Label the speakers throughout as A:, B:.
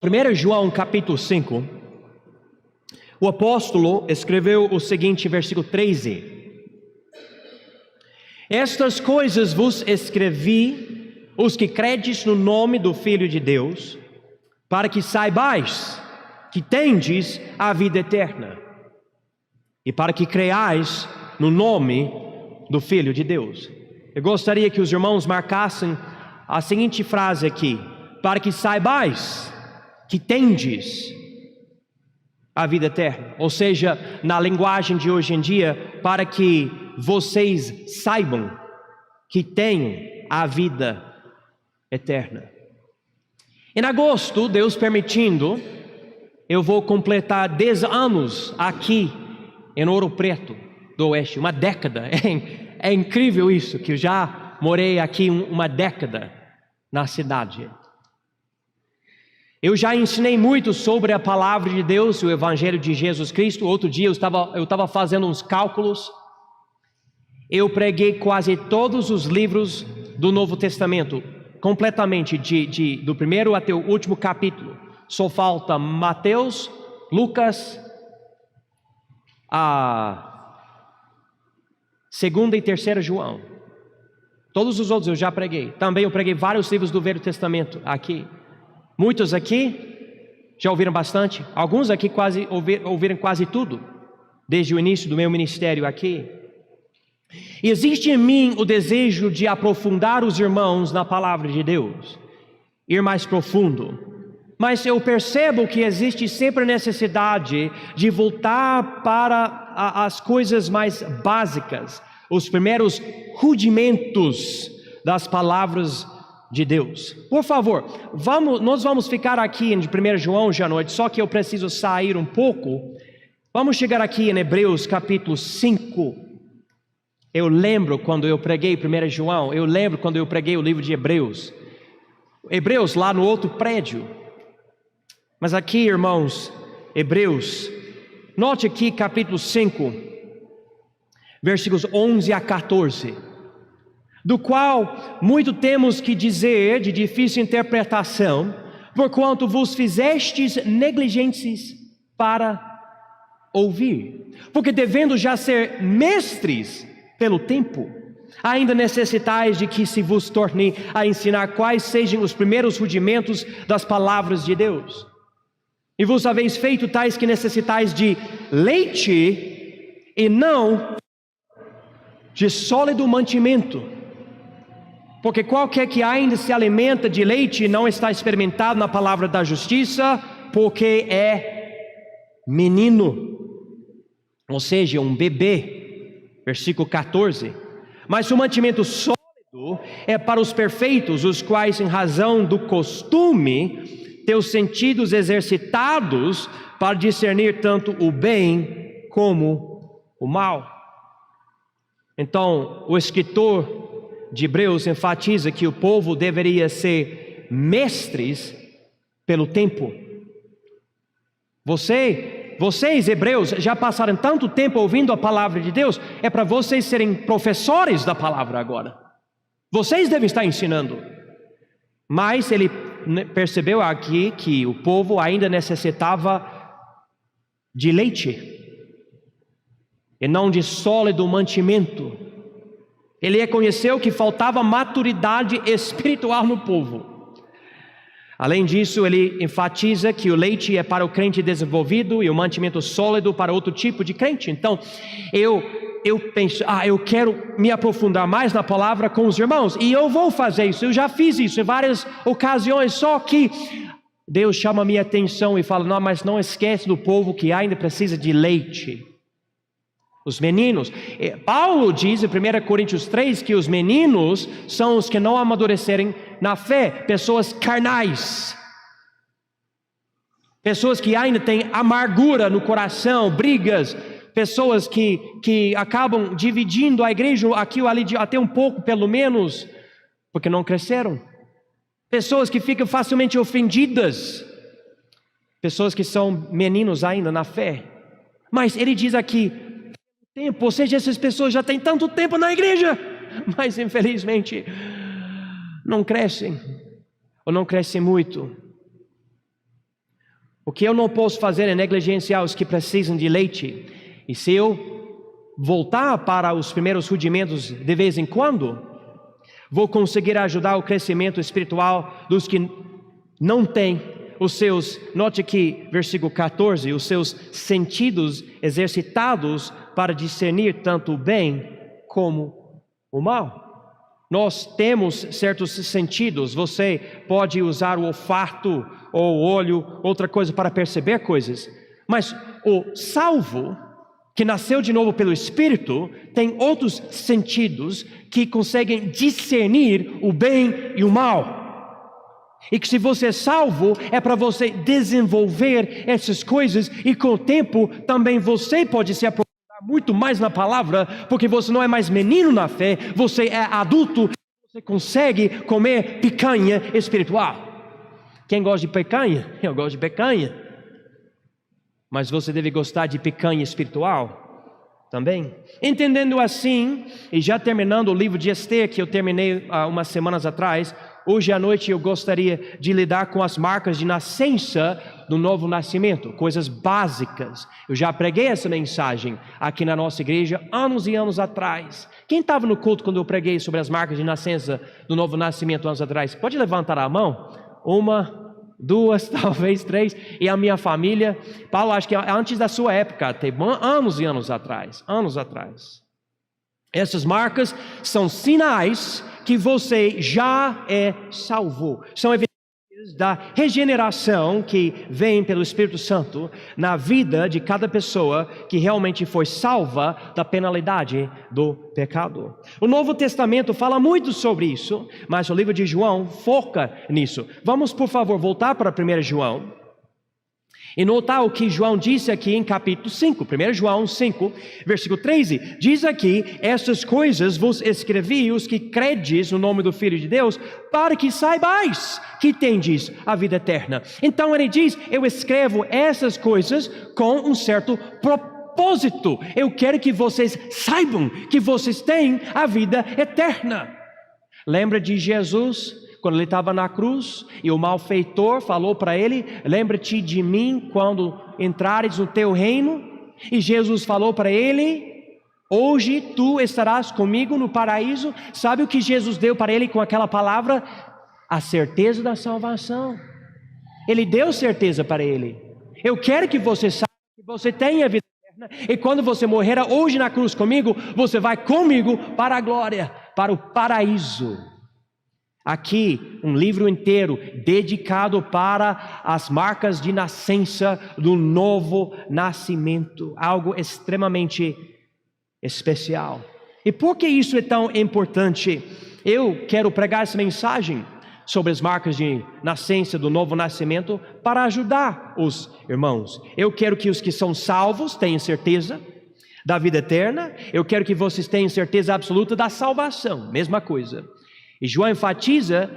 A: 1 João capítulo 5, o apóstolo escreveu o seguinte, versículo 13: Estas coisas vos escrevi, os que credes no nome do Filho de Deus, para que saibais que tendes a vida eterna, e para que creiais no nome do Filho de Deus. Eu gostaria que os irmãos marcassem a seguinte frase aqui: para que saibais que tendes a vida eterna. Ou seja, na linguagem de hoje em dia, para que vocês saibam que têm a vida eterna. Em agosto, Deus permitindo, eu vou completar 10 anos aqui em Ouro Preto do Oeste, uma década. É incrível isso, que eu já morei aqui uma década na cidade. Eu já ensinei muito sobre a palavra de Deus, o Evangelho de Jesus Cristo. Outro dia eu estava fazendo uns cálculos. Eu preguei quase todos os livros do Novo Testamento, completamente, do primeiro até o último capítulo. Só falta Mateus, Lucas, a 2ª e 3ª João. Todos os outros eu já preguei. Também eu preguei vários livros do Velho Testamento aqui. Muitos aqui já ouviram bastante. Alguns aqui ouviram quase tudo, desde o início do meu ministério aqui. E existe em mim o desejo de aprofundar os irmãos na palavra de Deus, ir mais profundo. Mas eu percebo que existe sempre a necessidade de voltar para as coisas mais básicas, os primeiros rudimentos das palavras de Deus. Por favor, nós vamos ficar aqui em 1 João hoje à noite, só que eu preciso sair um pouco. Vamos chegar aqui em Hebreus capítulo 5. Eu lembro quando eu preguei 1 João, eu lembro quando eu preguei o livro de Hebreus. Hebreus lá no outro prédio. Mas aqui, irmãos, Hebreus, note aqui capítulo 5, versículos 11 a 14. Do qual muito temos que dizer de difícil interpretação, porquanto vos fizestes negligentes para ouvir. Porque devendo já ser mestres pelo tempo, ainda necessitais de que se vos torne a ensinar quais sejam os primeiros rudimentos das palavras de Deus. E vos haveis feito tais que necessitais de leite e não de sólido mantimento. Porque qualquer que ainda se alimenta de leite não está experimentado na palavra da justiça, porque é menino, ou seja, um bebê. Versículo 14. Mas o mantimento sólido é para os perfeitos, os quais, em razão do costume, têm os sentidos exercitados para discernir tanto o bem como o mal. Então, o escritor de Hebreus enfatiza que o povo deveria ser mestres pelo tempo. Vocês hebreus já passaram tanto tempo ouvindo a palavra de Deus, é para vocês serem professores da palavra agora. Vocês devem estar ensinando. Mas ele percebeu aqui que o povo ainda necessitava de leite e não de sólido mantimento. Ele reconheceu que faltava maturidade espiritual no povo. Além disso, ele enfatiza que o leite é para o crente desenvolvido e o mantimento sólido para outro tipo de crente. Então, eu penso, eu quero me aprofundar mais na palavra com os irmãos, e eu vou fazer isso. Eu já fiz isso em várias ocasiões, só que Deus chama a minha atenção e fala: não, mas não esquece do povo que ainda precisa de leite. Os meninos, Paulo diz em 1 Coríntios 3 que os meninos são os que não amadurecerem na fé, pessoas carnais, pessoas que ainda têm amargura no coração, brigas, pessoas que acabam dividindo a igreja aqui ou ali até um pouco pelo menos, porque não cresceram, pessoas que ficam facilmente ofendidas, pessoas que são meninos ainda na fé. Mas ele diz aqui, tempo, ou seja, essas pessoas já têm tanto tempo na igreja, mas infelizmente não crescem, ou não crescem muito. O que eu não posso fazer é negligenciar os que precisam de leite. E se eu voltar para os primeiros rudimentos de vez em quando, vou conseguir ajudar o crescimento espiritual dos que não têm os seus, note aqui, versículo 14, os seus sentidos exercitados para discernir tanto o bem como o mal. Nós temos certos sentidos. Você pode usar o olfato ou o olho, outra coisa para perceber coisas. Mas o salvo, que nasceu de novo pelo Espírito, tem outros sentidos que conseguem discernir o bem e o mal. E que se você é salvo, é para você desenvolver essas coisas, e com o tempo também você pode se aprofundar muito mais na palavra, porque você não é mais menino na fé, você é adulto, você consegue comer picanha espiritual. Quem gosta de picanha? Eu gosto de picanha. Mas você deve gostar de picanha espiritual também. Entendendo assim, e já terminando o livro de Esther, que eu terminei umas semanas atrás, hoje à noite eu gostaria de lidar com as marcas de nascença do novo nascimento, coisas básicas. Eu já preguei essa mensagem aqui na nossa igreja anos e anos atrás. Quem estava no culto quando eu preguei sobre as marcas de nascença do novo nascimento anos atrás? Pode levantar a mão? 1, 2, talvez 3. E a minha família, Paulo, acho que antes da sua época, tem anos e anos atrás. Essas marcas são sinais que você já é salvo. São evidências da regeneração que vem pelo Espírito Santo na vida de cada pessoa que realmente foi salva da penalidade do pecado. O Novo Testamento fala muito sobre isso, mas o livro de João foca nisso. Vamos, por favor, voltar para 1 João. E notar o que João disse aqui em capítulo 5, 1 João 5, versículo 13, diz aqui: essas coisas vos escrevi, os que credes no nome do Filho de Deus, para que saibais que tendes a vida eterna. Então ele diz: eu escrevo essas coisas com um certo propósito. Eu quero que vocês saibam que vocês têm a vida eterna. Lembra de Jesus? Quando ele estava na cruz e o malfeitor falou para ele: lembra-te de mim quando entrares no teu reino. E Jesus falou para ele: hoje tu estarás comigo no paraíso. Sabe o que Jesus deu para ele com aquela palavra? A certeza da salvação. Ele deu certeza para ele. Eu quero que você saiba que você tem a vida eterna, e quando você morrer hoje na cruz comigo, você vai comigo para a glória, para o paraíso. Aqui, um livro inteiro dedicado para as marcas de nascença do novo nascimento, algo extremamente especial. E por que isso é tão importante? Eu quero pregar essa mensagem sobre as marcas de nascença do novo nascimento para ajudar os irmãos. Eu quero que os que são salvos tenham certeza da vida eterna. Eu quero que vocês tenham certeza absoluta da salvação, mesma coisa. E João enfatiza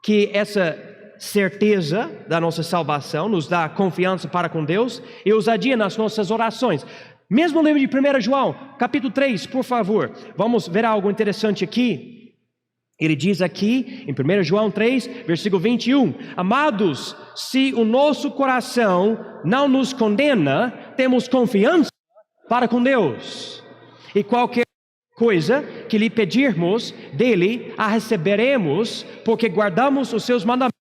A: que essa certeza da nossa salvação nos dá confiança para com Deus e ousadia nas nossas orações. Mesmo livro de 1 João, capítulo 3, por favor. Vamos ver algo interessante aqui. Ele diz aqui, em 1 João 3, versículo 21, amados, se o nosso coração não nos condena, temos confiança para com Deus. E qualquer coisa que lhe pedirmos dele, a receberemos, porque guardamos os seus mandamentos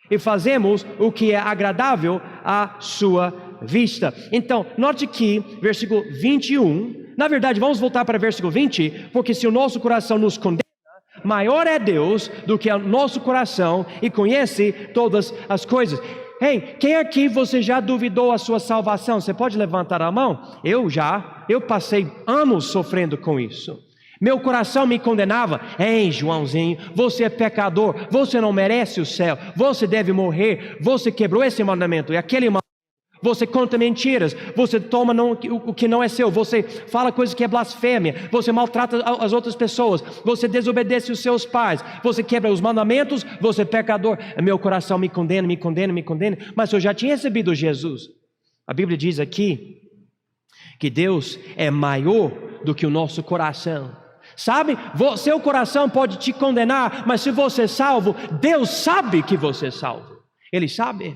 A: e fazemos o que é agradável à sua vista. Então, note que versículo 21, na verdade vamos voltar para versículo 20, porque se o nosso coração nos condena, maior é Deus do que o nosso coração e conhece todas as coisas. Ei, quem aqui você já duvidou a sua salvação? Você pode levantar a mão? Eu passei anos sofrendo com isso. Meu coração me condenava: ei, Joãozinho, você é pecador, você não merece o céu, você deve morrer, você quebrou esse mandamento e aquele mandamento, você conta mentiras, você toma o que não é seu, você fala coisas que é blasfêmia, você maltrata as outras pessoas, você desobedece os seus pais, você quebra os mandamentos, você é pecador. Meu coração me condena, mas eu já tinha recebido Jesus. A Bíblia diz aqui que Deus é maior do que o nosso coração. Sabe, seu coração pode te condenar, mas se você é salvo, Deus sabe que você é salvo. Ele sabe.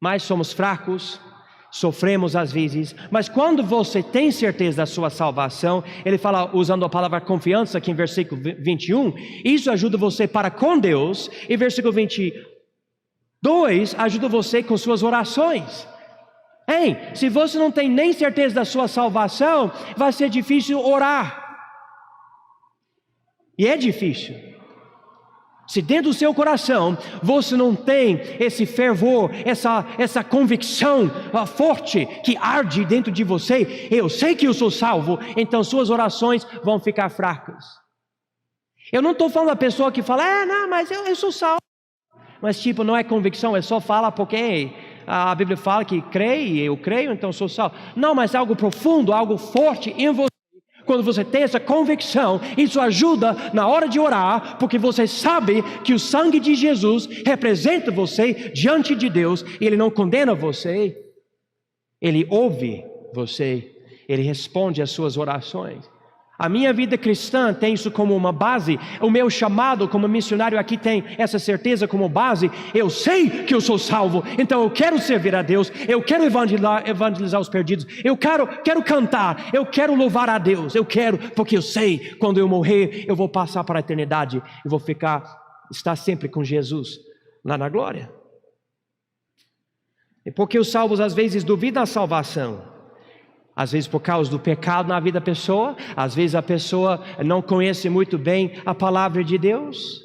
A: mas somos fracos, sofremos às vezes, mas quando você tem certeza da sua salvação, ele fala, usando a palavra confiança aqui em versículo 21, isso ajuda você para com Deus, e versículo 22 ajuda você com suas orações. Hein, se você não tem nem certeza da sua salvação, vai ser difícil orar, e é difícil. Se dentro do seu coração você não tem esse fervor, essa convicção forte que arde dentro de você, eu sei que eu sou salvo, então suas orações vão ficar fracas. Eu não estou falando da pessoa que fala, não, mas eu sou salvo. Mas tipo, não é convicção, é só fala porque a Bíblia fala que crê e eu creio, então sou salvo. Não, mas é algo profundo, algo forte em você. Quando você tem essa convicção, isso ajuda na hora de orar, porque você sabe que o sangue de Jesus representa você diante de Deus, e Ele não condena você, Ele ouve você, Ele responde às suas orações. A minha vida cristã tem isso como uma base, o meu chamado como missionário aqui tem essa certeza como base. Eu sei que eu sou salvo, então eu quero servir a Deus, eu quero evangelizar os perdidos, eu quero cantar, eu quero louvar a Deus, porque eu sei, quando eu morrer, eu vou passar para a eternidade, eu vou estar sempre com Jesus lá na glória. E porque os salvos às vezes duvidam da salvação, às vezes por causa do pecado na vida da pessoa, às vezes a pessoa não conhece muito bem a palavra de Deus.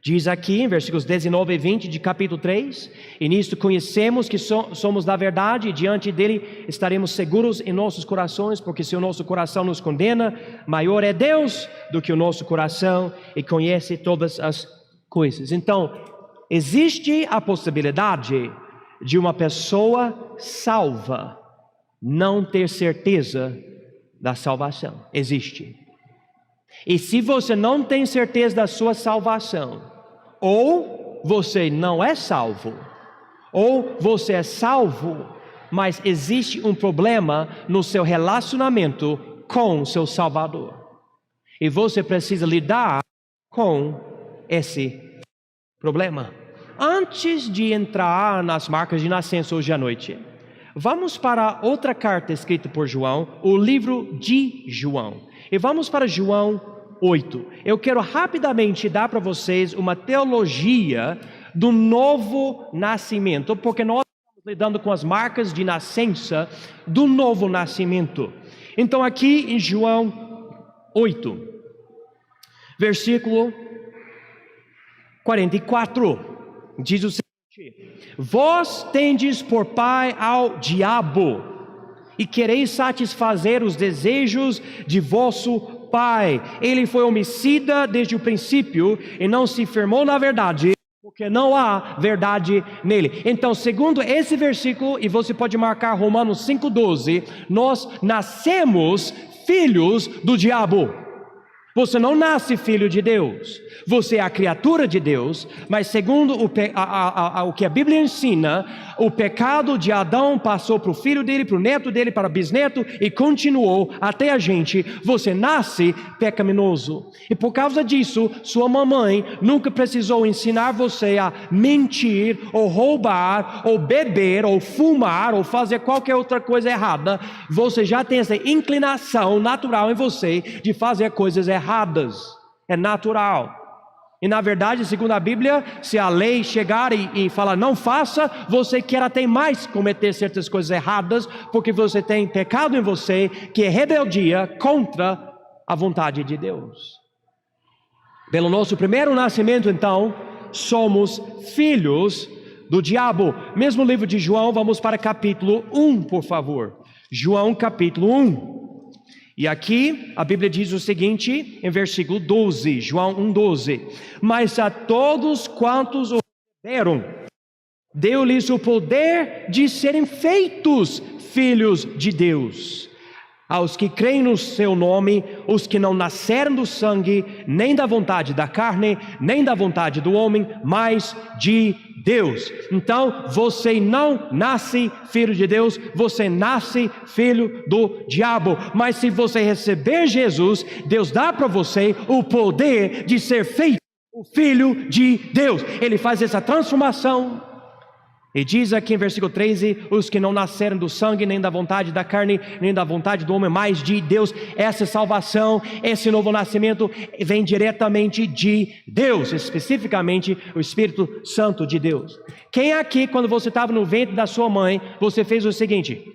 A: Diz aqui em versículos 19 e 20 de capítulo 3, e nisto conhecemos que somos da verdade, e diante dele estaremos seguros em nossos corações, porque se o nosso coração nos condena, maior é Deus do que o nosso coração, e conhece todas as coisas. Então, existe a possibilidade de uma pessoa salva não ter certeza da salvação. Existe. E se você não tem certeza da sua salvação, ou você não é salvo, ou você é salvo, mas existe um problema no seu relacionamento com o seu Salvador, e você precisa lidar com esse problema. Antes de entrar nas marcas de nascença hoje à noite, vamos para outra carta escrita por João, o livro de João. E vamos para João 8. Eu quero rapidamente dar para vocês uma teologia do novo nascimento, porque nós estamos lidando com as marcas de nascença do novo nascimento. Então aqui em João 8, versículo 44, diz o seguinte: vós tendes por pai ao diabo, e quereis satisfazer os desejos de vosso pai. Ele foi homicida desde o princípio, e não se firmou na verdade, porque não há verdade nele. Então, segundo esse versículo, e você pode marcar Romanos 5,12, nós nascemos filhos do diabo. Você não nasce filho de Deus, você é a criatura de Deus, mas segundo o que a Bíblia ensina, o pecado de Adão passou para o filho dele, para o neto dele, para o bisneto e continuou até a gente. Você nasce pecaminoso, e por causa disso, sua mamãe nunca precisou ensinar você a mentir, ou roubar, ou beber, ou fumar, ou fazer qualquer outra coisa errada. Você já tem essa inclinação natural em você de fazer coisas erradas. É natural. E na verdade, segundo a Bíblia, se a lei chegar e falar não faça, você quer até mais cometer certas coisas erradas, porque você tem pecado em você, que é rebeldia contra a vontade de Deus. Pelo nosso primeiro nascimento, então, somos filhos do diabo. Mesmo livro de João, vamos para capítulo 1, por favor. João capítulo 1. E aqui a Bíblia diz o seguinte, em versículo 12, João 1,12: mas a todos quantos o receberam, deu-lhes o poder de serem feitos filhos de Deus, aos que creem no seu nome, os que não nasceram do sangue, nem da vontade da carne, nem da vontade do homem, mas de Deus. Então você não nasce filho de Deus, você nasce filho do diabo. Mas se você receber Jesus, Deus dá para você o poder de ser feito o filho de Deus. Ele faz essa transformação E diz aqui em versículo 13: os que não nasceram do sangue, nem da vontade da carne, nem da vontade do homem, mas de Deus. Essa salvação, esse novo nascimento vem diretamente de Deus, especificamente o Espírito Santo de Deus. Quem aqui, quando você estava no ventre da sua mãe, você fez o seguinte: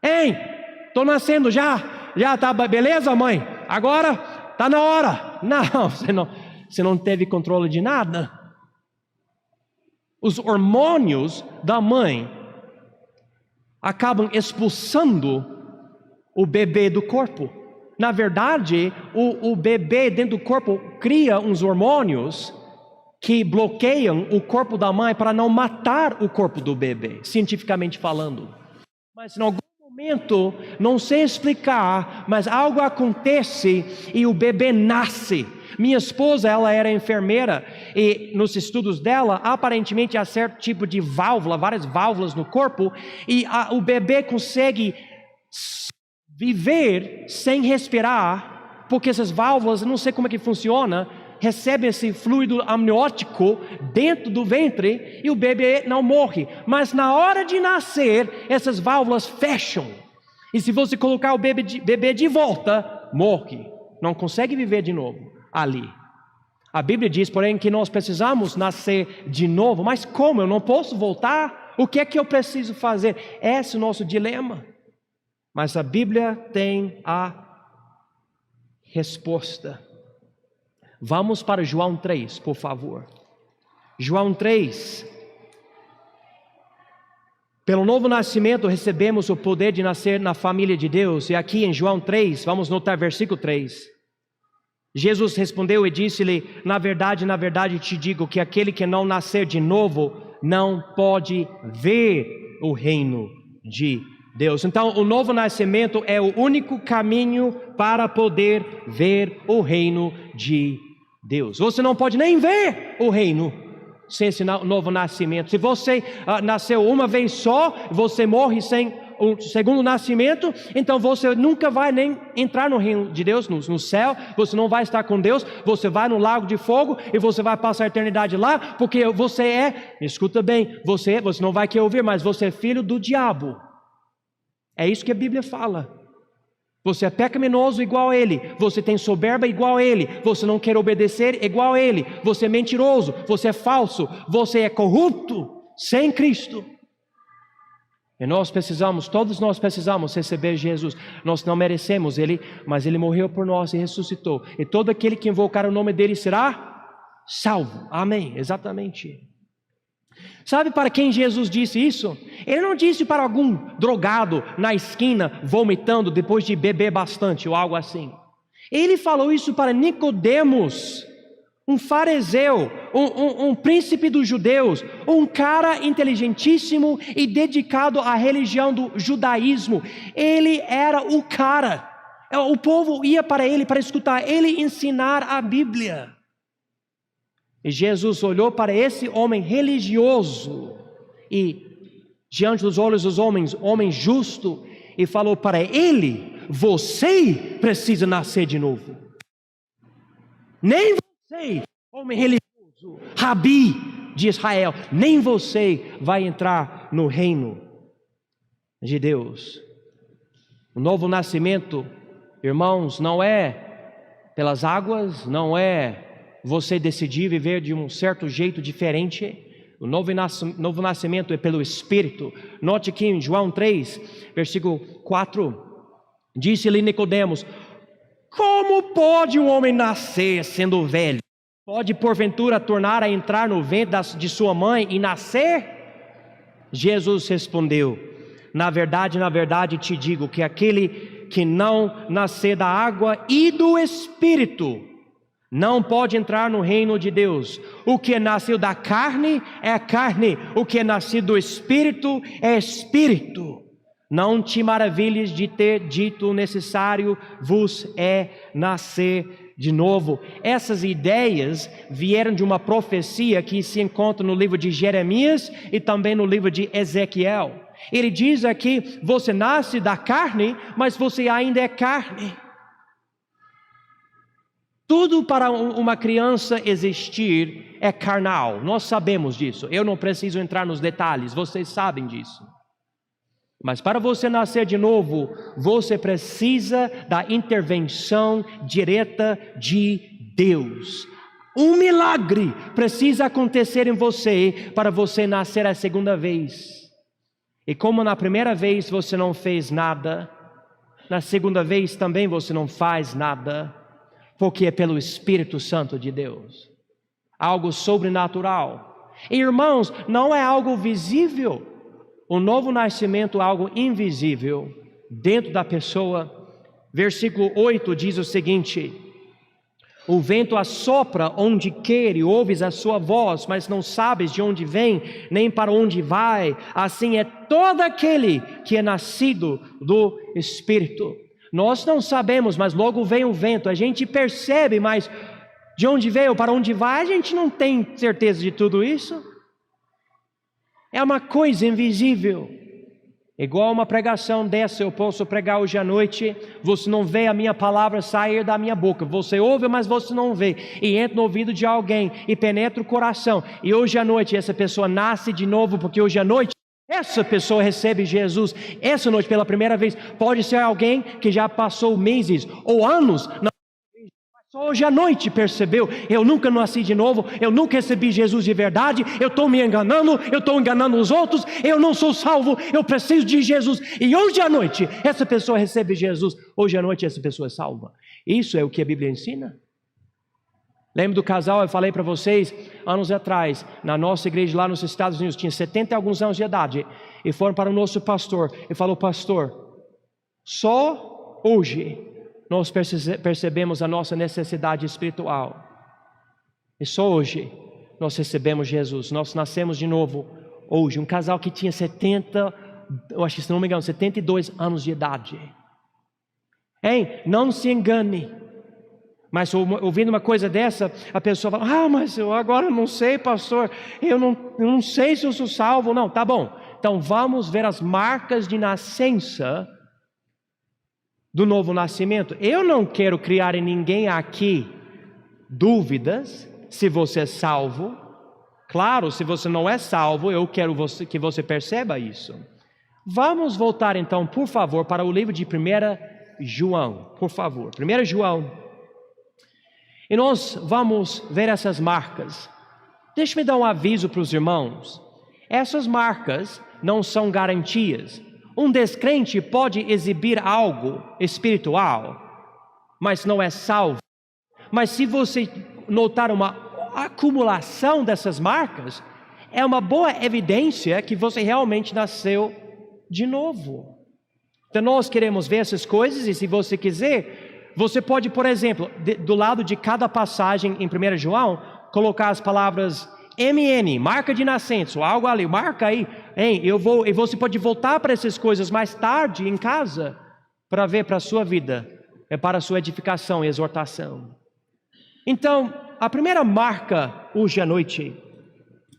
A: Hein, estou nascendo já tá, beleza, mãe? Agora está na hora. Não, você não teve controle de nada. Os hormônios da mãe acabam expulsando o bebê do corpo. Na verdade, o bebê dentro do corpo cria uns hormônios que bloqueiam o corpo da mãe para não matar o corpo do bebê, cientificamente falando. Mas em algum momento, não sei explicar, mas algo acontece e o bebê nasce. Minha esposa, ela era enfermeira e nos estudos dela, aparentemente há certo tipo de válvula, várias válvulas no corpo, e o bebê consegue viver sem respirar, porque essas válvulas, não sei como é que funciona, recebem esse fluido amniótico dentro do ventre e o bebê não morre. Mas na hora de nascer, essas válvulas fecham. E se você colocar o bebê de volta, morre. Não consegue viver de novo ali. A Bíblia diz, porém, que nós precisamos nascer de novo. Mas como? Eu não posso voltar? O que é que eu preciso fazer? Esse é o nosso dilema. Mas a Bíblia tem a resposta. Vamos para João 3, por favor. João 3. Pelo novo nascimento recebemos o poder de nascer na família de Deus. E aqui em João 3, vamos notar versículo 3. Jesus respondeu e disse-lhe: na verdade te digo que aquele que não nascer de novo não pode ver o reino de Deus. Então, o novo nascimento é o único caminho para poder ver o reino de Deus. Você não pode nem ver o reino sem esse novo nascimento. Se você nasceu uma vez só, você morre sem o segundo nascimento, então você nunca vai nem entrar no reino de Deus, no céu. Você não vai estar com Deus. Você vai no lago de fogo e você vai passar a eternidade lá, porque você escuta bem, você não vai querer ouvir, mas você é filho do diabo. É isso que a Bíblia fala. Você é pecaminoso igual a ele, você tem soberba igual a ele, você não quer obedecer igual a ele, você é mentiroso, você é falso, você é corrupto, sem Cristo. E todos nós precisamos receber Jesus. Nós não merecemos ele, mas ele morreu por nós e ressuscitou. E todo aquele que invocar o nome dele será salvo. Amém, exatamente. Sabe para quem Jesus disse isso? Ele não disse para algum drogado na esquina, vomitando depois de beber bastante ou algo assim. Ele falou isso para Nicodemos, um fariseu, um príncipe dos judeus, um cara inteligentíssimo e dedicado à religião do judaísmo. Ele era o cara. O povo ia para ele para escutar ele ensinar a Bíblia. E Jesus olhou para esse homem religioso e diante dos olhos dos homens, homem justo, e falou para ele: você precisa nascer de novo. Nem você, homem religioso, rabi de Israel, nem você vai entrar no reino de Deus. O novo nascimento, irmãos, não é pelas águas, não é você decidir viver de um certo jeito diferente. O novo nascimento é pelo Espírito. Note aqui em João 3, versículo 4, disse-lhe Nicodemos: como pode um homem nascer sendo velho? Pode porventura tornar a entrar no ventre de sua mãe e nascer? Jesus respondeu: na verdade te digo que aquele que não nascer da água e do Espírito não pode entrar no reino de Deus. O que nasceu da carne é carne, o que é nascido do Espírito é Espírito. Não te maravilhes de ter dito: necessário vos é nascer de novo. Essas ideias vieram de uma profecia que se encontra no livro de Jeremias e também no livro de Ezequiel. Ele diz aqui: você nasce da carne, mas você ainda é carne. Tudo para uma criança existir é carnal, nós sabemos disso. Eu não preciso entrar nos detalhes, vocês sabem disso. Mas para você nascer de novo, você precisa da intervenção direta de Deus. Um milagre precisa acontecer em você para você nascer a segunda vez. E como na primeira vez você não fez nada, na segunda vez também você não faz nada, porque é pelo Espírito Santo de Deus. Algo sobrenatural. E, irmãos, não é algo visível. O novo nascimento é algo invisível dentro da pessoa. Versículo 8 diz o seguinte: o vento assopra onde quer e ouves a sua voz, mas não sabes de onde vem, nem para onde vai. Assim é todo aquele que é nascido do Espírito. Nós não sabemos, mas logo vem o vento. A gente percebe, mas de onde veio, para onde vai, a gente não tem certeza de tudo isso. É uma coisa invisível. Igual uma pregação dessa, eu posso pregar hoje à noite, você não vê a minha palavra sair da minha boca, você ouve, mas você não vê, e entra no ouvido de alguém, e penetra o coração, e hoje à noite essa pessoa nasce de novo, porque hoje à noite essa pessoa recebe Jesus, essa noite pela primeira vez. Pode ser alguém que já passou meses ou anos, só hoje à noite percebeu: eu nunca nasci de novo, eu nunca recebi Jesus de verdade, eu estou me enganando, eu estou enganando os outros, eu não sou salvo, eu preciso de Jesus. E hoje à noite essa pessoa recebe Jesus, hoje à noite essa pessoa é salva. Isso é o que a Bíblia ensina. Lembro do casal, eu falei para vocês anos atrás, na nossa igreja lá nos Estados Unidos, tinha 70 e alguns anos de idade, e foram para o nosso pastor e falou: pastor, só hoje nós percebemos a nossa necessidade espiritual, e só hoje nós recebemos Jesus, nós nascemos de novo hoje. Um casal que tinha 70, eu acho que se não me engano, 72 anos de idade. Hein? Não se engane. Mas ouvindo uma coisa dessa, a pessoa fala: ah, mas eu agora não sei, pastor, eu não sei se eu sou salvo. Não, tá bom, então vamos ver as marcas de nascença do novo nascimento. Eu não quero criar em ninguém aqui dúvidas se você é salvo. Claro, se você não é salvo, eu quero que você perceba isso. Vamos voltar então, por favor, para o livro de 1 João, por favor, 1 João. E nós vamos ver essas marcas. Deixa-me dar um aviso para os irmãos. Essas marcas não são garantias. Um descrente pode exibir algo espiritual, mas não é salvo. Mas se você notar uma acumulação dessas marcas, é uma boa evidência que você realmente nasceu de novo. Então nós queremos ver essas coisas, e se você quiser, você pode, por exemplo, do lado de cada passagem em 1 João, colocar as palavras MN, marca de nascença, ou algo ali, marca aí, hein? E você pode voltar para essas coisas mais tarde em casa, para ver para a sua vida, para a sua edificação e exortação. Então, a primeira marca hoje à noite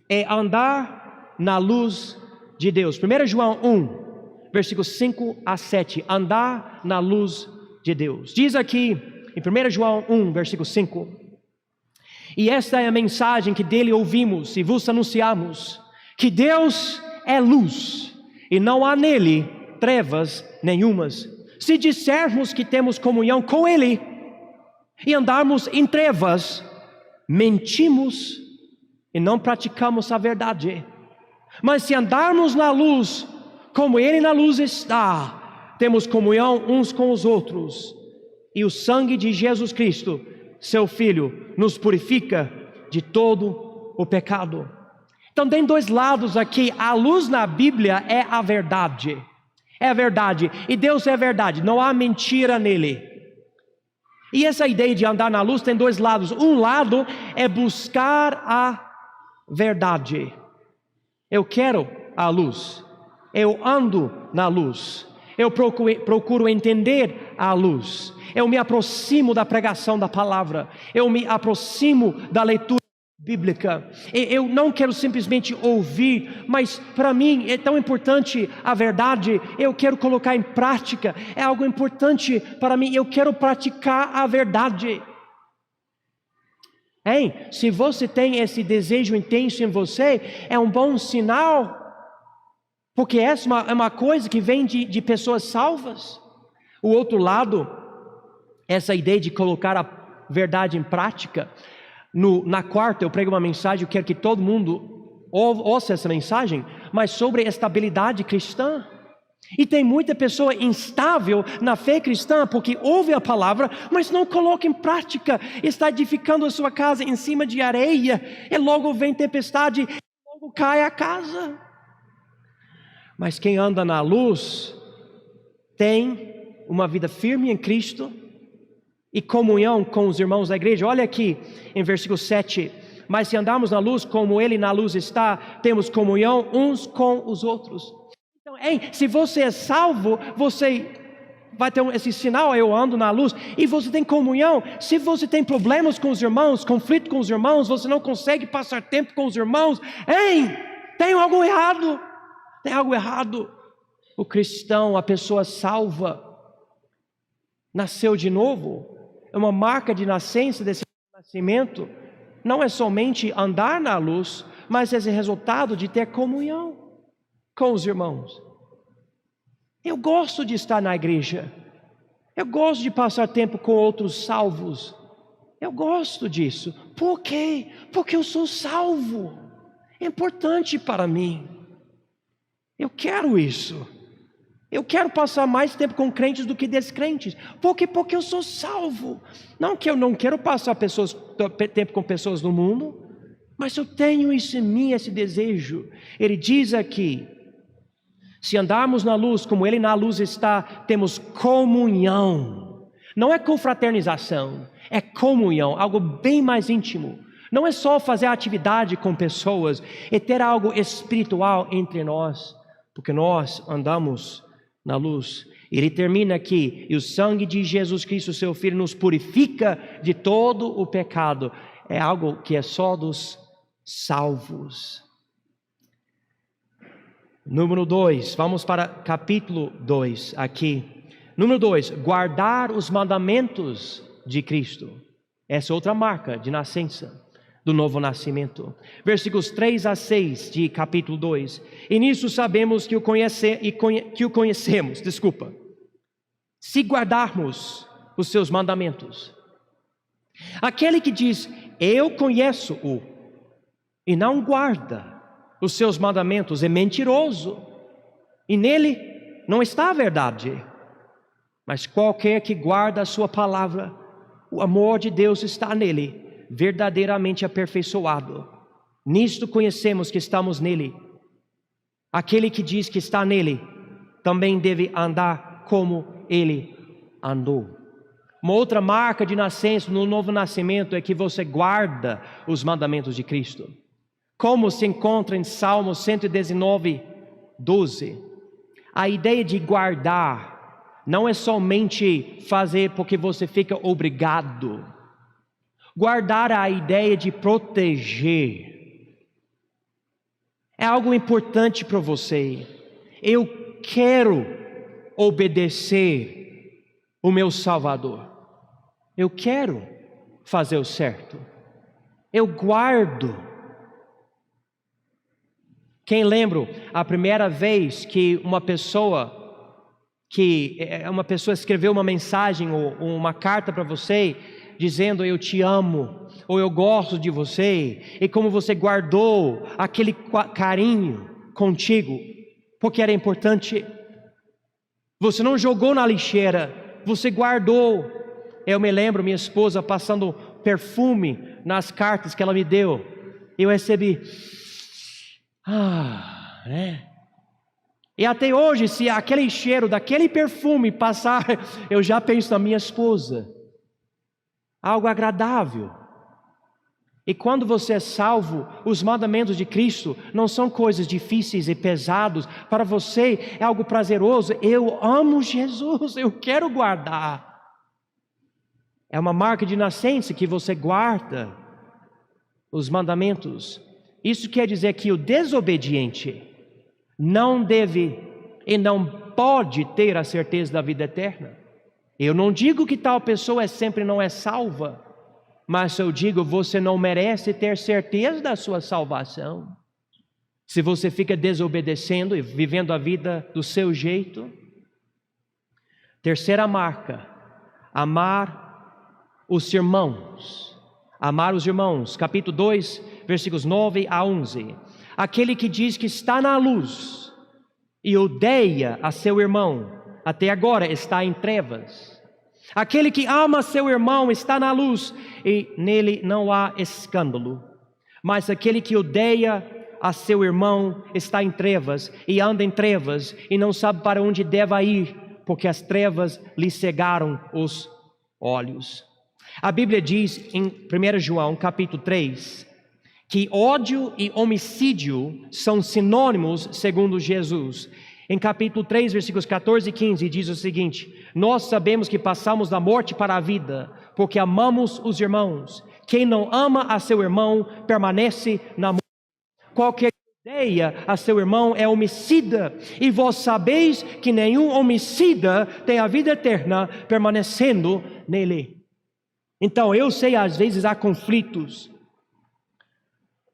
A: é andar na luz de Deus. 1 João 1, versículos 5 a 7, andar na luz de Deus. Diz aqui em 1 João 1, versículo 5: e esta é a mensagem que dele ouvimos e vos anunciamos, que Deus é luz, e não há nele trevas nenhumas. Se dissermos que temos comunhão com ele, e andarmos em trevas, mentimos e não praticamos a verdade. Mas se andarmos na luz, como ele na luz está, temos comunhão uns com os outros, e o sangue de Jesus Cristo, seu Filho, nos purifica de todo o pecado. Então tem dois lados aqui. A luz na Bíblia é a verdade. É a verdade. E Deus é a verdade. Não há mentira nele. E essa ideia de andar na luz tem dois lados. Um lado é buscar a verdade. Eu quero a luz. Eu ando na luz. Eu procuro entender a luz. Eu me aproximo da pregação da palavra. Eu me aproximo da leitura bíblica. Eu não quero simplesmente ouvir, mas para mim é tão importante a verdade. Eu quero colocar em prática. É algo importante para mim. Eu quero praticar a verdade. Hein? Se você tem esse desejo intenso em você, é um bom sinal, porque essa é uma coisa que vem de pessoas salvas. O outro lado, essa ideia de colocar a verdade em prática. Na quarta eu prego uma mensagem, eu quero que todo mundo ouça essa mensagem, mas sobre estabilidade cristã. E tem muita pessoa instável na fé cristã, porque ouve a palavra, mas não coloca em prática, está edificando a sua casa em cima de areia, e logo vem tempestade, e logo cai a casa. Mas quem anda na luz, tem uma vida firme em Cristo, e comunhão com os irmãos da igreja. Olha aqui em versículo 7, mas se andarmos na luz, como Ele na luz está, temos comunhão uns com os outros. Se você é salvo, você vai ter esse sinal, eu ando na luz, e você tem comunhão. Se você tem problemas com os irmãos, conflito com os irmãos, você não consegue passar tempo com os irmãos, tem algo errado, tem algo errado. O cristão, a pessoa salva, nasceu de novo, é uma marca de nascença desse nascimento, não é somente andar na luz, mas é resultado de ter comunhão com os irmãos. Eu gosto de estar na igreja, eu gosto de passar tempo com outros salvos, eu gosto disso. Por quê? Porque eu sou salvo, é importante para mim, eu quero isso. Eu quero passar mais tempo com crentes do que descrentes. Por quê? Porque eu sou salvo. Não que eu não quero passar tempo com pessoas do mundo, mas eu tenho isso em mim, esse desejo. Ele diz aqui, se andarmos na luz, como Ele na luz está, temos comunhão. Não é confraternização, é comunhão, algo bem mais íntimo. Não é só fazer atividade com pessoas, é ter algo espiritual entre nós, porque nós andamos na luz. Ele termina aqui, e o sangue de Jesus Cristo, seu Filho, nos purifica de todo o pecado. É algo que é só dos salvos. Número 2, vamos para capítulo 2 aqui. Número 2, guardar os mandamentos de Cristo. Essa é outra marca de nascença, do novo nascimento. Versículos 3 a 6 de capítulo 2. E nisso sabemos que o conhecemos, se guardarmos os seus mandamentos. Aquele que diz, eu conheço-o, e não guarda os seus mandamentos, é mentiroso, e nele não está a verdade. Mas qualquer que guarda a sua palavra, o amor de Deus está nele, verdadeiramente aperfeiçoado. Nisto conhecemos que estamos nele. Aquele que diz que está nele, também deve andar como ele andou. Uma outra marca de nascença no novo nascimento é que você guarda os mandamentos de Cristo. Como se encontra em Salmo 119, 12. A ideia de guardar não é somente fazer porque você fica obrigado. Guardar é a ideia de proteger. É algo importante para você. Eu quero obedecer o meu Salvador. Eu quero fazer o certo. Eu guardo. Quem lembra a primeira vez que uma pessoa escreveu uma mensagem ou uma carta para você, dizendo eu te amo, ou eu gosto de você, e como você guardou aquele carinho contigo, porque era importante, você não jogou na lixeira, você guardou. Eu me lembro, minha esposa passando perfume nas cartas que ela me deu, eu recebi, né? E até hoje, se aquele cheiro daquele perfume passar, eu já penso na minha esposa, algo agradável. E quando você é salvo, os mandamentos de Cristo não são coisas difíceis e pesados, para você é algo prazeroso. Eu amo Jesus, eu quero guardar. É uma marca de nascença que você guarda os mandamentos. Isso quer dizer que o desobediente não deve e não pode ter a certeza da vida eterna. Eu não digo que tal pessoa sempre não é salva, Mas eu digo, você não merece ter certeza da sua salvação se você fica desobedecendo e vivendo a vida do seu jeito. Terceira marca, amar os irmãos. Amar os irmãos, capítulo 2, versículos 9 a 11. Aquele que diz que está na luz e odeia a seu irmão, até agora está em trevas. Aquele que ama seu irmão está na luz e nele não há escândalo. Mas aquele que odeia a seu irmão está em trevas e anda em trevas e não sabe para onde deva ir, porque as trevas lhe cegaram os olhos. A Bíblia diz em 1 João capítulo 3 que ódio e homicídio são sinônimos segundo Jesus. Em capítulo 3, versículos 14 e 15 diz o seguinte: nós sabemos que passamos da morte para a vida, porque amamos os irmãos. Quem não ama a seu irmão permanece na morte. Qualquer que odeia a seu irmão é homicida, e vós sabeis que nenhum homicida tem a vida eterna permanecendo nele. Então eu sei, às vezes há conflitos,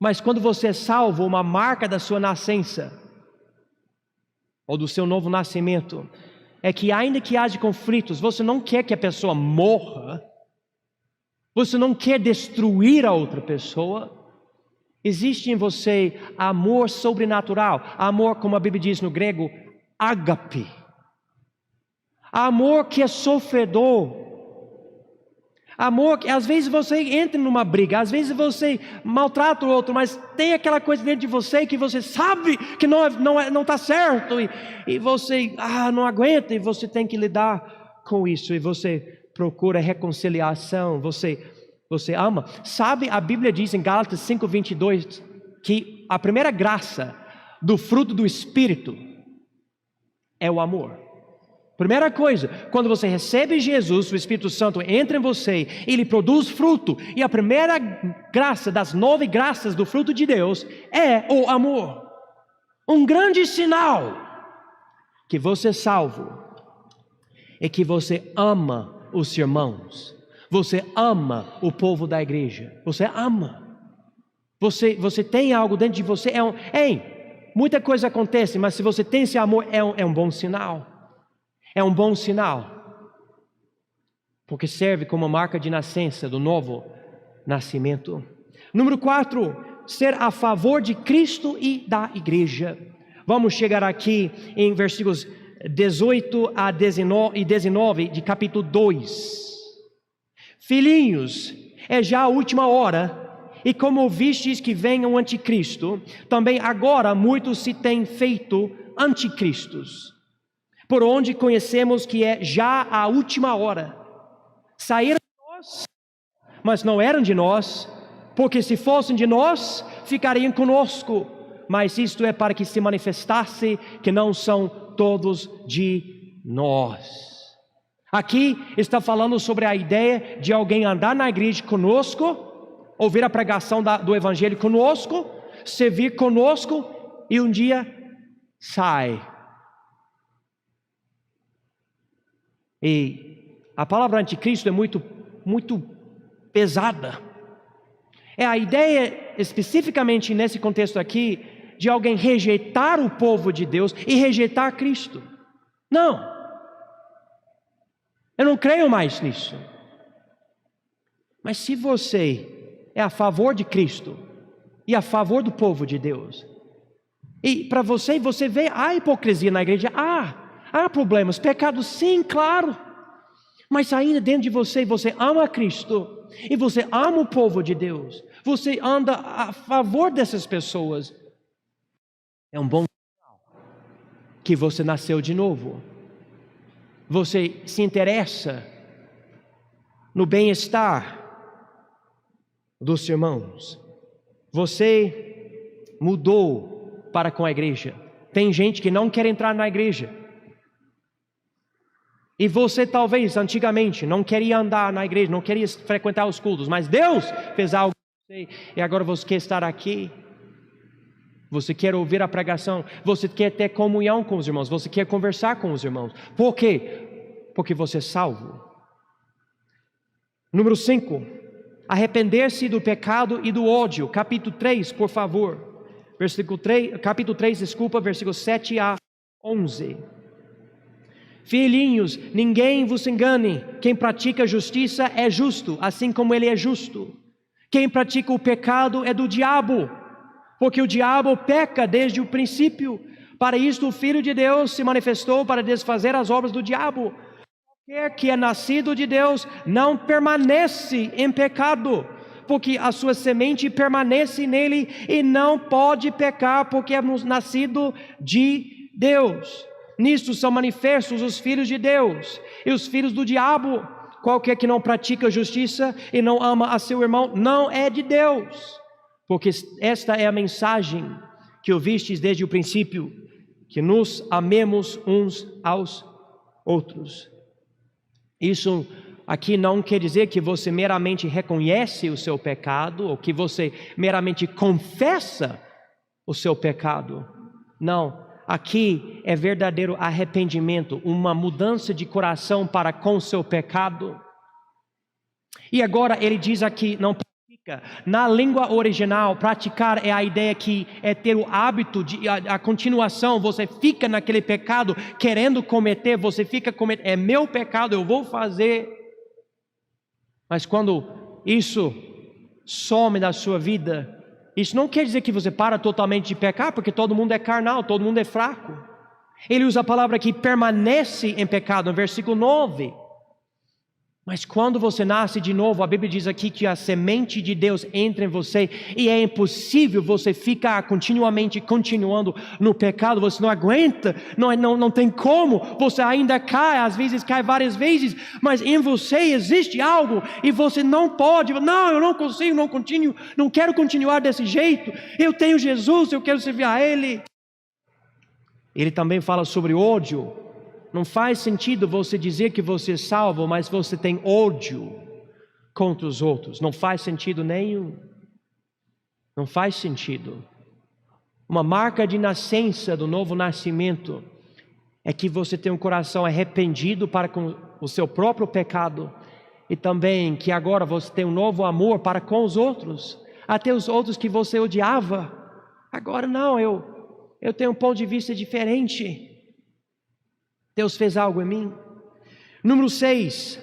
A: mas quando você é salvo, uma marca da sua nascença, ou do seu novo nascimento, é que ainda que haja conflitos, você não quer que a pessoa morra, você não quer destruir a outra pessoa. Existe em você amor sobrenatural, amor, como a Bíblia diz no grego, ágape, amor que é sofredor, amor que às vezes você entra numa briga, às vezes você maltrata o outro, mas tem aquela coisa dentro de você que você sabe que não está certo, e você não aguenta, e você tem que lidar com isso, e você procura reconciliação, você ama. Sabe, a Bíblia diz em Gálatas 5:22 que a primeira graça do fruto do Espírito é o amor. Primeira coisa, quando você recebe Jesus, o Espírito Santo entra em você, ele produz fruto, e a primeira graça das 9 graças do fruto de Deus é o amor. Um grande sinal que você é salvo é que você ama os irmãos, você ama o povo da igreja, você ama, você tem algo dentro de você, muita coisa acontece, mas se você tem esse amor, é um bom sinal. É um bom sinal, porque serve como marca de nascença do novo nascimento. Número 4, ser a favor de Cristo e da igreja. Vamos chegar aqui em versículos 18 a 19 de capítulo 2. Filhinhos, é já a última hora, e como ouvistes que venha o anticristo, também agora muitos se têm feito anticristos. Por onde conhecemos que é já a última hora. Saíram de nós, mas não eram de nós, porque se fossem de nós, ficariam conosco. Mas isto é para que se manifestasse que não são todos de nós. Aqui está falando sobre a ideia de alguém andar na igreja conosco, ouvir a pregação do evangelho conosco, servir conosco e um dia sai. E a palavra anticristo é muito pesada. É a ideia, especificamente nesse contexto aqui, de alguém rejeitar o povo de Deus e rejeitar Cristo. Não, eu não creio mais nisso. Mas se você é a favor de Cristo e a favor do povo de Deus, e para você vê a hipocrisia na igreja, há problemas, pecados, sim, claro. Mas ainda dentro de você ama Cristo e você ama o povo de Deus. Você anda a favor dessas pessoas. É um bom sinal que você nasceu de novo. Você se interessa no bem-estar dos irmãos. Você mudou para com a igreja. Tem gente que não quer entrar na igreja. E você talvez antigamente não queria andar na igreja, não queria frequentar os cultos, mas Deus fez algo com você e agora você quer estar aqui. Você quer ouvir a pregação, você quer ter comunhão com os irmãos, você quer conversar com os irmãos. Por quê? Porque você é salvo. Número 5, arrepender-se do pecado e do ódio. Capítulo 3, por favor. Capítulo 3, versículos 7 a 11. Filhinhos, ninguém vos engane. Quem pratica justiça é justo, assim como ele é justo. Quem pratica o pecado é do diabo, porque o diabo peca desde o princípio. Para isto o Filho de Deus se manifestou para desfazer as obras do diabo. Qualquer que é nascido de Deus não permanece em pecado, porque a sua semente permanece nele e não pode pecar, porque é nascido de Deus. Nisto são manifestos os filhos de Deus e os filhos do diabo. Qualquer que não pratica justiça e não ama a seu irmão não é de Deus, porque esta é a mensagem que ouvistes desde o princípio, que nos amemos uns aos outros. Isso aqui não quer dizer que você meramente reconhece o seu pecado, ou que você meramente confessa o seu pecado. Não, aqui é verdadeiro arrependimento, uma mudança de coração para com o seu pecado. E agora ele diz aqui, não pratica. Na língua original, praticar é a ideia que é ter o hábito de a continuação. Você fica naquele pecado querendo cometer, você fica cometendo, é meu pecado, eu vou fazer. Mas quando isso some da sua vida, isso não quer dizer que você para totalmente de pecar, porque todo mundo é carnal, todo mundo é fraco. Ele usa a palavra que permanece em pecado, no versículo 9. Mas quando você nasce de novo, a Bíblia diz aqui que a semente de Deus entra em você, e é impossível você ficar continuando no pecado. Você não aguenta, não tem como, você ainda cai, às vezes cai várias vezes, mas em você existe algo, e você não pode, não, eu não consigo, não quero continuar desse jeito, eu tenho Jesus, eu quero servir a Ele. Ele também fala sobre ódio. Não faz sentido você dizer que você é salvo, mas você tem ódio contra os outros. Não faz sentido nenhum. Não faz sentido. Uma marca de nascença do novo nascimento é que você tem um coração arrependido para com o seu próprio pecado, e também que agora você tem um novo amor para com os outros, até os outros que você odiava. Agora não, eu tenho um ponto de vista diferente. Deus fez algo em mim. Número 6,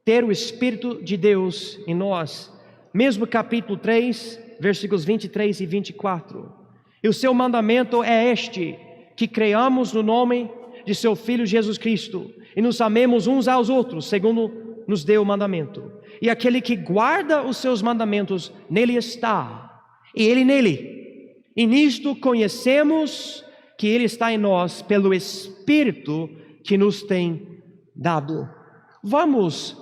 A: ter o Espírito de Deus em nós. Mesmo capítulo 3, versículos 23 e 24. E o seu mandamento é este: que creiamos no nome de seu Filho Jesus Cristo, e nos amemos uns aos outros, segundo nos deu o mandamento. E aquele que guarda os seus mandamentos, nele está, e ele nele. E nisto conhecemos que Ele está em nós pelo Espírito que nos tem dado. Vamos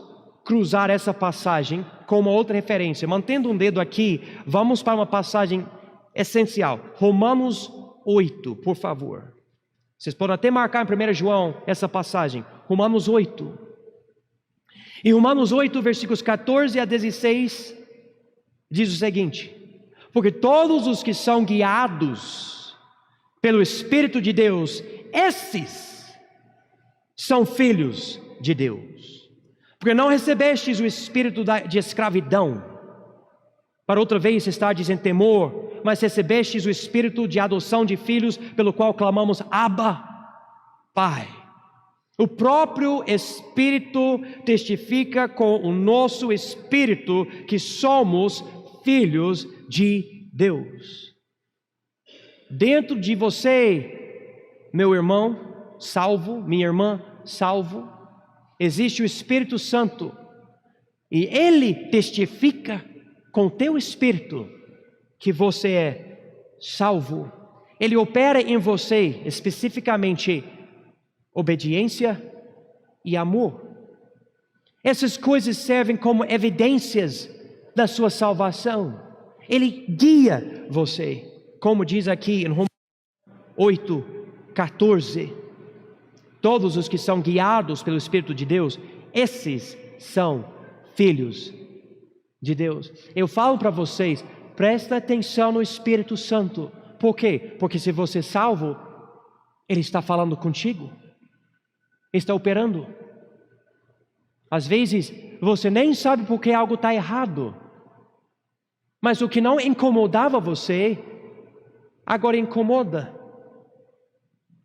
A: cruzar essa passagem com uma outra referência. Mantendo um dedo aqui, vamos para uma passagem essencial. Romanos 8, por favor. Vocês podem até marcar em 1 João essa passagem. Romanos 8. Em Romanos 8, versículos 14 a 16, diz o seguinte: porque todos os que são guiados pelo Espírito de Deus, esses são filhos de Deus. Porque não recebestes o espírito de escravidão, para outra vez estares em temor, mas recebestes o espírito de adoção de filhos, pelo qual clamamos, Abba, Pai. O próprio Espírito testifica com o nosso espírito que somos filhos de Deus. Dentro de você, meu irmão salvo, minha irmã salvo, existe o Espírito Santo, e Ele testifica com o teu espírito que você é salvo. Ele opera em você especificamente obediência e amor. Essas coisas servem como evidências da sua salvação. Ele guia você. Como diz aqui em Romanos 8, 14, todos os que são guiados pelo Espírito de Deus, esses são filhos de Deus. Eu falo para vocês, presta atenção no Espírito Santo. Por quê? Porque se você é salvo, Ele está falando contigo, Ele está operando. Às vezes, você nem sabe porque algo está errado. Mas o que não incomodava você, agora incomoda.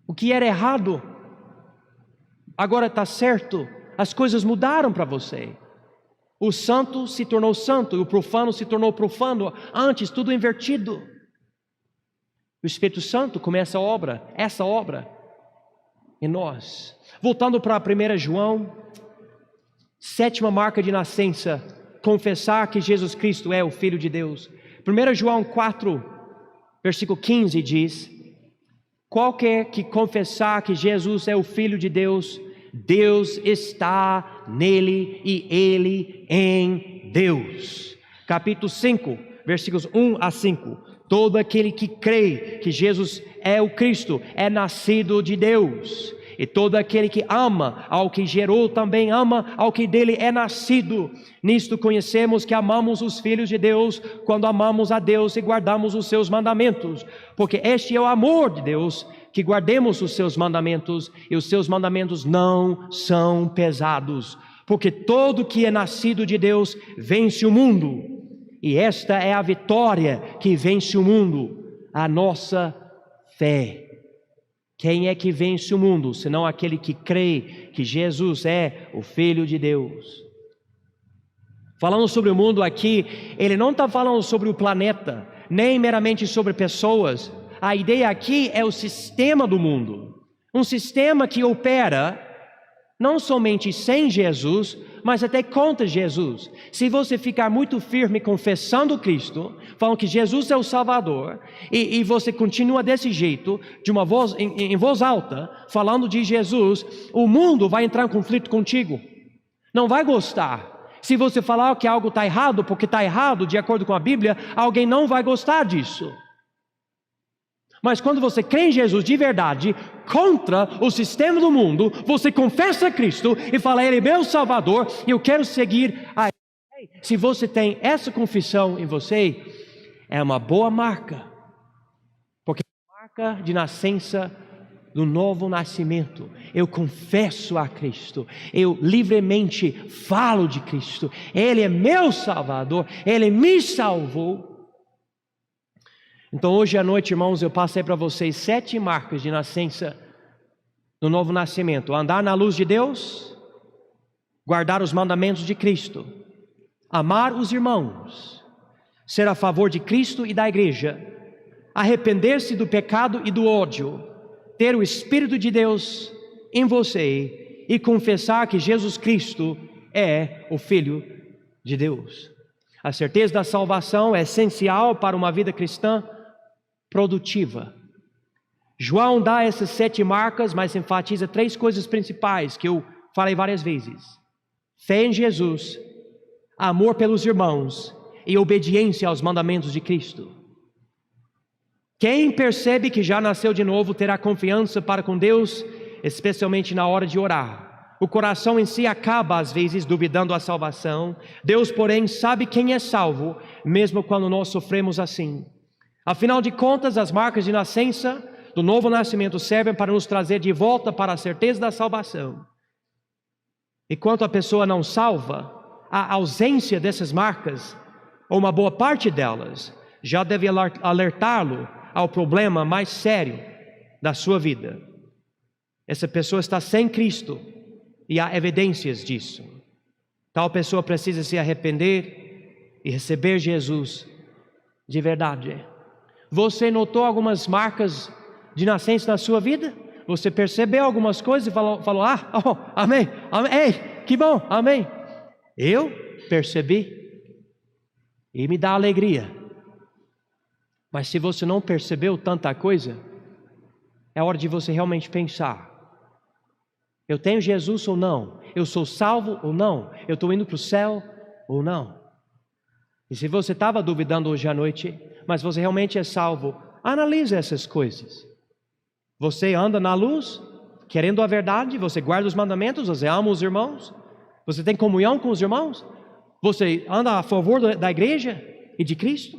A: O que era errado, agora está certo. As coisas mudaram para você. O santo se tornou santo e o profano se tornou profano. Antes, tudo invertido. O Espírito Santo começa essa obra em nós. Voltando para 1 João, 7ª marca de nascença, confessar que Jesus Cristo é o Filho de Deus. 1 João 4, versículo 15 diz: qualquer que confessar que Jesus é o Filho de Deus, Deus está nele e ele em Deus. Capítulo 5, versículos 1 a 5. Todo aquele que crê que Jesus é o Cristo é nascido de Deus. E todo aquele que ama ao que gerou também ama ao que dele é nascido. Nisto conhecemos que amamos os filhos de Deus, quando amamos a Deus e guardamos os seus mandamentos. Porque este é o amor de Deus, que guardemos os seus mandamentos, e os seus mandamentos não são pesados. Porque todo que é nascido de Deus vence o mundo. E esta é a vitória que vence o mundo, a nossa fé. Quem é que vence o mundo, senão aquele que crê que Jesus é o Filho de Deus? Falando sobre o mundo aqui, ele não está falando sobre o planeta, nem meramente sobre pessoas. A ideia aqui é o sistema do mundo. Um sistema que opera não somente sem Jesus, mas até contra Jesus. Se você ficar muito firme confessando Cristo, falando que Jesus é o Salvador, e você continua desse jeito, de uma voz, em voz alta, falando de Jesus, o mundo vai entrar em conflito contigo. Não vai gostar. Se você falar que algo está errado, porque está errado, de acordo com a Bíblia, alguém não vai gostar disso. Mas quando você crê em Jesus de verdade, contra o sistema do mundo, você confessa Cristo e fala: Ele é meu Salvador e eu quero seguir a Ele. Se você tem essa confissão em você, é uma boa marca, porque é a marca de nascença do novo nascimento. Eu confesso a Cristo, eu livremente falo de Cristo, Ele é meu Salvador, Ele me salvou. Então hoje à noite, irmãos, eu passei para vocês 7 marcas de nascença do novo nascimento: andar na luz de Deus, guardar os mandamentos de Cristo, amar os irmãos, ser a favor de Cristo e da igreja, arrepender-se do pecado e do ódio, ter o Espírito de Deus em você e confessar que Jesus Cristo é o Filho de Deus. A certeza da salvação é essencial para uma vida cristã produtiva. João dá essas 7 marcas, mas enfatiza 3 coisas principais que eu falei várias vezes: fé em Jesus, amor pelos irmãos e obediência aos mandamentos de Cristo. Quem percebe que já nasceu de novo terá confiança para com Deus, especialmente na hora de orar. O coração em si acaba às vezes duvidando da salvação. Deus, porém, sabe quem é salvo, mesmo quando nós sofremos assim. Afinal de contas, as marcas de nascença do novo nascimento servem para nos trazer de volta para a certeza da salvação. E quanto a pessoa não salva, a ausência dessas marcas, ou uma boa parte delas, já deve alertá-lo ao problema mais sério da sua vida. Essa pessoa está sem Cristo e há evidências disso. Tal pessoa precisa se arrepender e receber Jesus de verdade. Você notou algumas marcas de nascença na sua vida? Você percebeu algumas coisas e falou amém, amém, ei, que bom, amém. Eu percebi e me dá alegria. Mas se você não percebeu tanta coisa, é hora de você realmente pensar: eu tenho Jesus ou não? Eu sou salvo ou não? Eu estou indo para o céu ou não? E se você estava duvidando hoje à noite, mas você realmente é salvo, analise essas coisas. Você anda na luz, querendo a verdade, você guarda os mandamentos, você ama os irmãos, você tem comunhão com os irmãos, você anda a favor da igreja e de Cristo,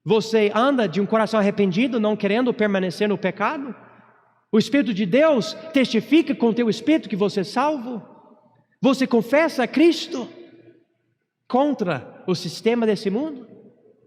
A: você anda de um coração arrependido, não querendo permanecer no pecado. O Espírito de Deus testifica com o teu espírito que você é salvo. Você confessa a Cristo contra o sistema desse mundo?